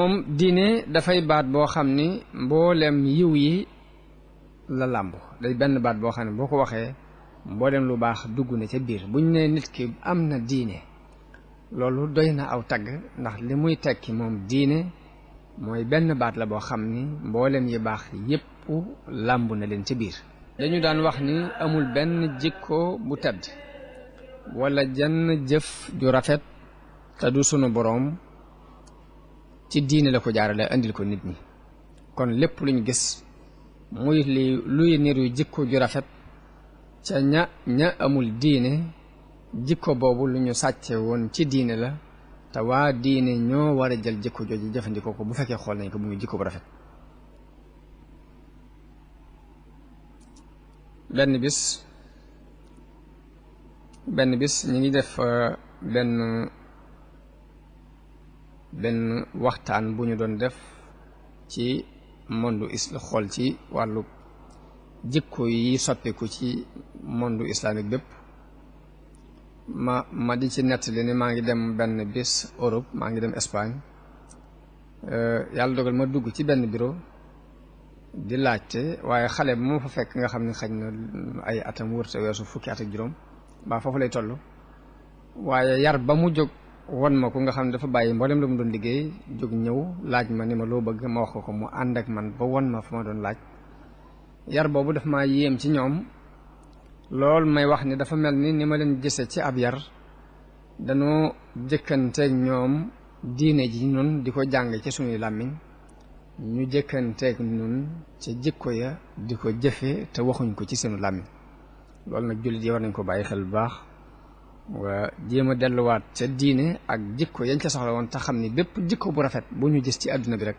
moom diine dafay baat boo xam ni mboolem yiw yi la làmb day benn baat boo xam ne boo ko waxee mboolem lu baax dugg na ca biir buñ ne nit ki am na diine loolu doy na aw tagg ndax li muy tekki moom diine mooy benn baat la boo xam ni mboolem yi baax yépp làmb na leen ca biir. dañu daan wax ni amul benn jikko bu tedd wala jenn jëf ju rafet te du sunu boroom ci diine la ko jaarale andil ko nit ñi kon lépp luñ gis muy luy niru jikko ju rafet ca ña amul diine jikko boobu lu ñu sàcce woon ci diine la te waa diine ñoo war a jël jikko jooju jëfandikoo ko bu fekkee xool nañ ko bu muy jikko bu rafet. benn bis ñi ngi def benn waxtaan bu ñu doon def ci monde xool ci wàllu jikko yi soppiku ci monde islamique bépp ma di ci nettali ni maa ngi dem benn bis Europe maa ngi dem Espagne yàlla dogal ma dugg ci benn bureau di laajte waaye xale bu ma fa fekk nga xam ne xëy na ay atam wërta weesu fukki at ak juróom ba foofu lay toll waaye yar ba mu jóg won ma ko nga xam ne dafa bàyyi mboolem la mu doon liggéey jóg ñëw laaj ma ni ma loo bëgg ma wax ko mu ànd ak man ba won ma fa ma doon laaj yar boobu daf maa yéem ci ñoom lool may wax ni dafa mel ni ma leen gise ci ab yar dañoo jëkkanteeg ñoom diine ji nun di ko jàng ci suñuy làmmiñ ñu jëkkanteeg nun ca jikko ya di ko jëfe te waxuñ ko ci seenu làmmiñ loolu nag jullit yi war nañ ko bàyyi xel bu baax waa jéem a delluwaat ca diine ak jikko yañ ca soxla woon te xam ni bépp jikko bu rafet bu ñu gis ci àdduna bi rek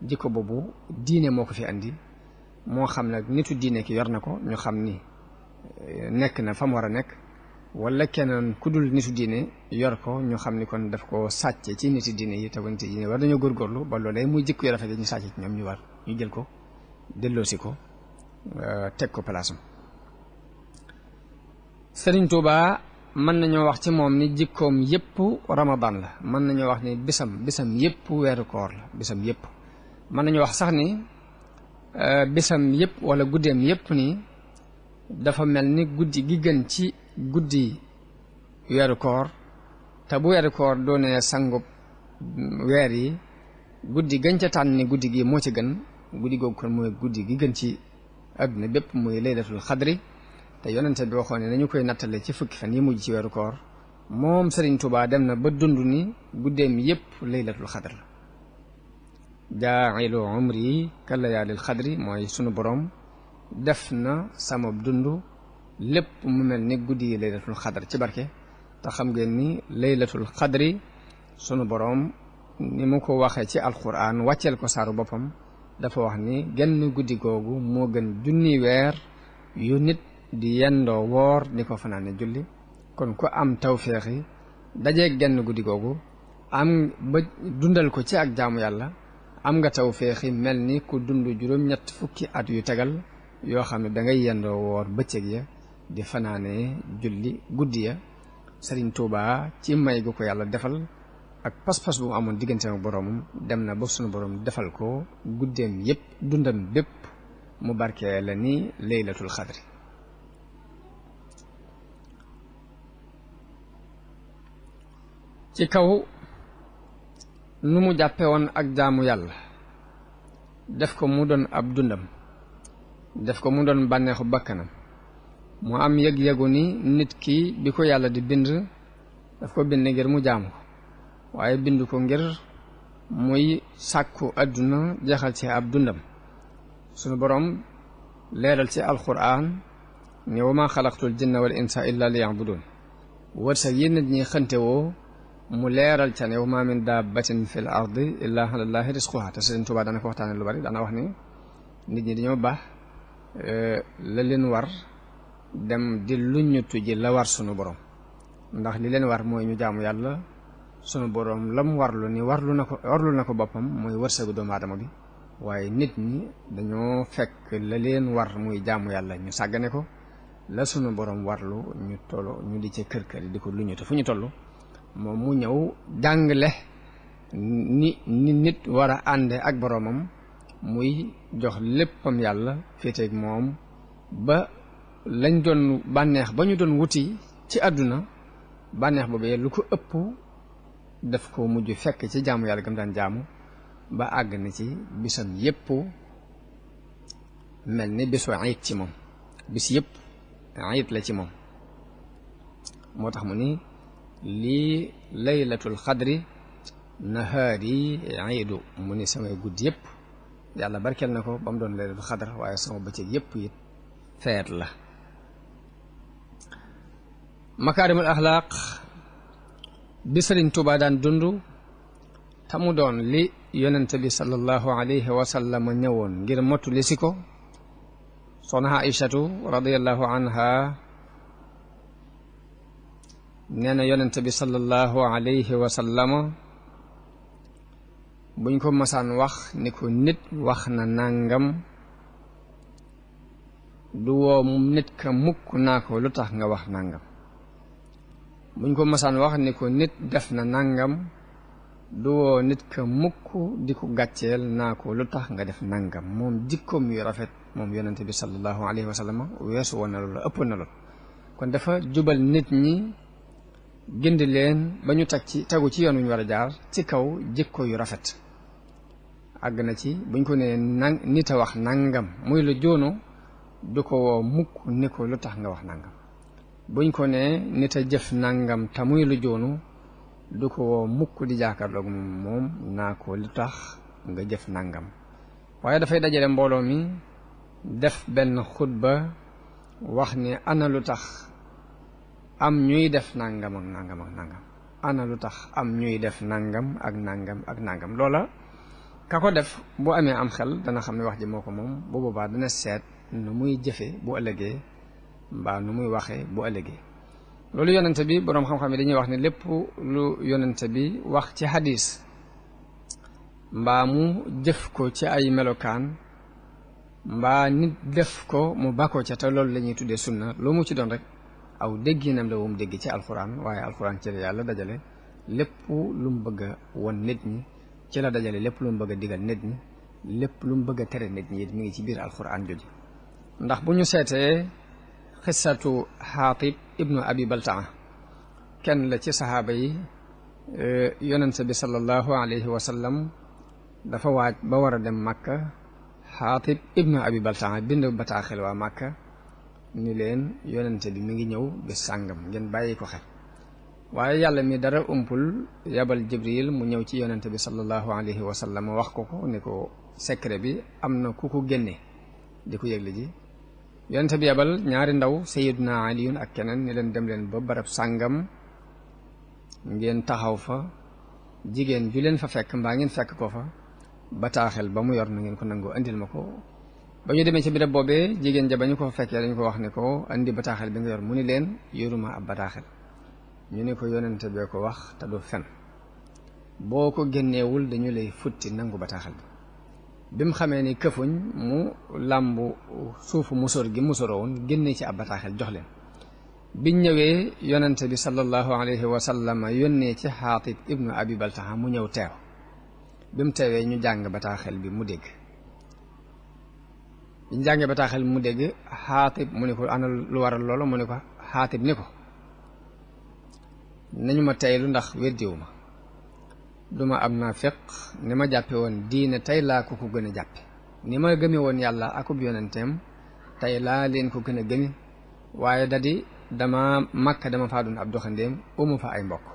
jikko boobu diine moo ko fi andi moo xam nag nitu diine ki yor na ko ñu xam ni nekk na fa mu war a nekk wala keneen ku dul nitu diine yor ko ñu xam ni kon daf ko sàcce ci niti diine yi te niti diine war dañoo góorgóorlu ba loolee muy jikko yu rafet yi ñu sàcce ci ñoom ñu jël ko delloosi ko teg ko palaasam. Sëriñ Tuubaa mën nañoo wax ci moom ni jikkoom yépp Ramadan la mën nañoo wax ni bisam yépp weeru koor la bisam yépp mën nañoo wax sax ni bisam yépp wala guddeem yépp ni dafa mel ni guddi gi gën ci guddi weeru koor te bu weeru koor doonee sangub weer yi guddi gën ca tànn ni guddi gi moo ci gën guddi googu kon mooy guddi gi gën ci àdduna bépp muy laylatul xadri te yonente bi waxoon ne nañu koy nattale ci fukki fan yi mujj ci weeru koor moom Sëriñ Tuubaa dem na ba dund ni guddeem yépp laylatul xadr la jaa'ilu umri ka layaalil xadri mooy sunu borom def na sama dund lépp mu mel ni guddi yi laylatul xadr ci barke te xam ngeen ni laylatul xadri sunu borom ni mu ko waxee ci alquran wàcceel ko saaru boppam dafa wax ni genn guddi googu moo gën junni weer yu nit di yendoo woor di ko fanaane julli kon ku am tawféexi dajee genn guddi googu am ba dundal ko ci ak jaamu yàlla am nga tawféexi mel ni ku dund juróom-ñett fukki at yu tegal yoo xam ne da ngay yendoo woor bëccëg ya di fanaane julli guddi ya. Sëriñ Tuubaa ci may gu ko yàlla defal ak pas-pas bu mu amoon diggante ak boroomam dem na ba sunu boroom defal ko guddeem yépp dundam bépp mu barkee la ni laylatul xadri. ci kaw nu mu jàppe woon ak jaamu yàlla def ko mu doon ab dundam def ko mu doon bànneexu bakkanam mu am yëg-yëgu ni nit ki bi ko yàlla di bind daf ko bind ngir mu jaamu ko waaye bind ko ngir muy sàkku àdduna jeexal ci ab dundam sunu boroom leeral ci alquran ni wa ma xalaqtul jinna wal insa illa liya'budun wërsëg yi nit ñi xënte woo mu leeral ca ne wa ma min dabbatin fil ardi illa ala llahi rizquha te Sëriñ Tuubaa dana ko waxtaane lu bari dana wax ni nit ñi dañoo baax la leen war dem di luññutu ji la war sunu borom ndax li leen war mooy ñu jaamu yàlla sunu borom lam warlu ni warlu na ko boppam mooy wërsëgu doomu aadama bi waaye nit ñi dañoo fekk la leen war muy jaamu yàlla ñu sàggane ko la sunu borom warlu ñu di ca kër kër di ko luññutu fu ñu toll moom mu ñëw jàngale ni nit war a ànde ak boroomam muy jox léppam yàlla féeteeg moom ba lañ doon bànneex ba ñu doon wuti ci àdduna bànneex boobee lu ko ëpp daf ko mujj fekk ci jaamu yàlla gam daan jaamu ba àgg na ci bisam yépp mel ni bisu ayit ci moom bis yépp ayit la ci moom moo tax mu ni lii laylatul xadri nahaari iidu mu ni samay guddi yépp yàlla barkeel na ko ba mu doon laylatul xadr waaye sama bëccëg yépp it feet la makaarimul axlaaq bi Sëriñ Tuubaa daan dund te mu doon li yonent bi sallallahu alayhi wa sallam ñëwoon ngir mottali si ko soxna Aïchatu radiyallahu anha nee na yonent bi sallallahu alayhi wa sallam buñ ko masaan wax ni ko nit wax na nangam du woo nit ka mukk naa ko lu tax nga wax nangam buñ ko masaan wax ni ko nit def na nangam du woo nit ka mukk di ko gàcceel naa ko lu tax nga def nangam moom jikkoom yu rafet moom yonente bi sallallahu alayhi wa sallam weesu woon na loolu ëpp na lool kon dafa jubal nit ñi gindi leen ba ñu tegu ci yoon wu ñu war a jaar ci kaw jikko yu rafet àgg na ci buñ ko nee nit a wax nangam muy lu joonu du ko woo mukk ni ko lu tax nga wax nangam buñ ko nee nit a jëf nangam te muy lu joonu du ko woo mukk di jàkkaarloog moom naa ko lu tax nga jëf nangam waaye dafay dajale mbooloo mi def benn xutba wax ni ana lu tax am ñuy def nangam ak nangam ak nangam ana lu tax am ñuy def nangam ak nangam ak nangam loola ka ko def bu amee am xel dana xam ne wax ji moo ko moom bu boobaa dana seet nu muy jëfe bu ëllëgee mbaa nu muy waxee bu ëllëgee loolu yonente bi boroom xam-xam yi dañuy wax ne lépp lu yonente bi wax ci hadis mbaa mu jëf ko ci ay melokaan mbaa nit def ko mu bàkkoo ca te loolu la ñuy tuddee sunna lu mu ci doon rek aw dégginam la wum dégg ci alxuraan waaye alxuraan ci la yàlla dajale lépp lu mu bëgg a won nit ñi ci la dajale lépp lu mu bëgg a digal nit ñi lépp lu mu bëgg a tere nit ñi it mi ngi ci biir alxuraan jooju ndax bu ñu seetee xissatu xaatib ibnu abi baltaa kenn la ci saxaaba yi yonente bi sallallahu alayhi wa sallam dafa waaj ba war a dem Makka xaatib ibnu abi baltaa bind bataaxel waa Makka ni leen yonente bi mi ngi ñëw bis sàngam ngeen bàyyi ko xel waaye yàlla mi dara umpul yabal jibril mu ñëw ci yonente bi sallallahu alayhi wa sallam wax ko ni ko secret bi am na ku ko génne di ko yëgle ji yonente bi yabal ñaari ndaw sayiduna aliyun ak keneen ni leen dem leen ba barab sàngam ngeen taxaw fa jigéen ju leen fa fekk mbaa ngeen fekk ko fa bataaxel ba mu yor na ngeen ko nangoo andil ma ko ba ñu demee ci béréb boobee jigéen ja ba ñu ko fekkee dañu ko wax ne ko andi bataaxel bi nga yor mu ni leen yoruma ab bataaxel ñu ne ko yonente bee ko wax te du fen boo ko génneewul dañu lay futti nangu bataaxel bi mu xamee ni këfuñ mu làmbu suufu musóor gi musóoroo woon génne ci ab bataaxel jox leen biñ ñëwee yonente bi sallallahu alayhi wa sallam yónnee ci xaatib ibnu abi baltaha mu ñëw teew bi mu teewee ñu jàng bataaxel bi mu dégg biñ jàngee bataaxel bi mu dégg xaatib mu ne ko ana lu waral loolu mu ne ko xaatib ni ko nañu ma teylu ndax weddiwu ma duma am naafiq ni ma jàppe woon diine tey laa ko gën a jàppe ni ma gëme woon yàlla akub yonenteem tey laa leen ko gën a gëme waaye dadi dama Makka dama faa doon ab doxandéem umu fa ay mbokk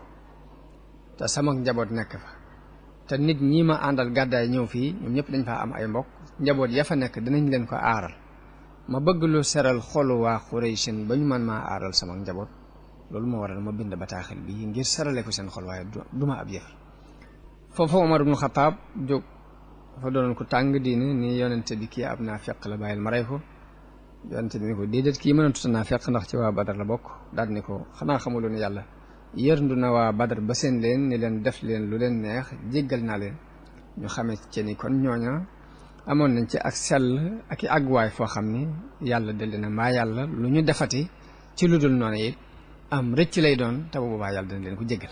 te sama njaboot nekk fa te nit ñi ma àndal gàddaay ñëw fii ñoom ñëpp dañ faa am ay mbokk njaboot ya fa nekk dinañ leen ko aaral ma bëgg lu seral xolu waa Xuraysin ba ñu man maa aaral sama njaboot loolu moo waral ma bind bataaxel bi ngir sarale ko seen xol waaye duma ab yëf foofu Omar ibnu Xataab jóg dafa doonoon ko tàng diine ni yonente bi kii ab naafiq la bàyyil ma rey ko yonente bi ni ko déedéet kii mën a tuta naafiq ndax ci waa Badar la bokk daal ni ko xanaa xamuloo ne yàlla yërndu na waa Badar ba seen leen ni leen def leen lu leen neex jéggal naa leen ñu xamee ci ni kon ñooña amoon nañ ci ak sell ak i àgguwaay foo xam ni yàlla delli na mbaa yàlla lu ñu defati ci lu dul noonu it am rëcc lay doon te bu boobaa yàlla dina leen ko jéggal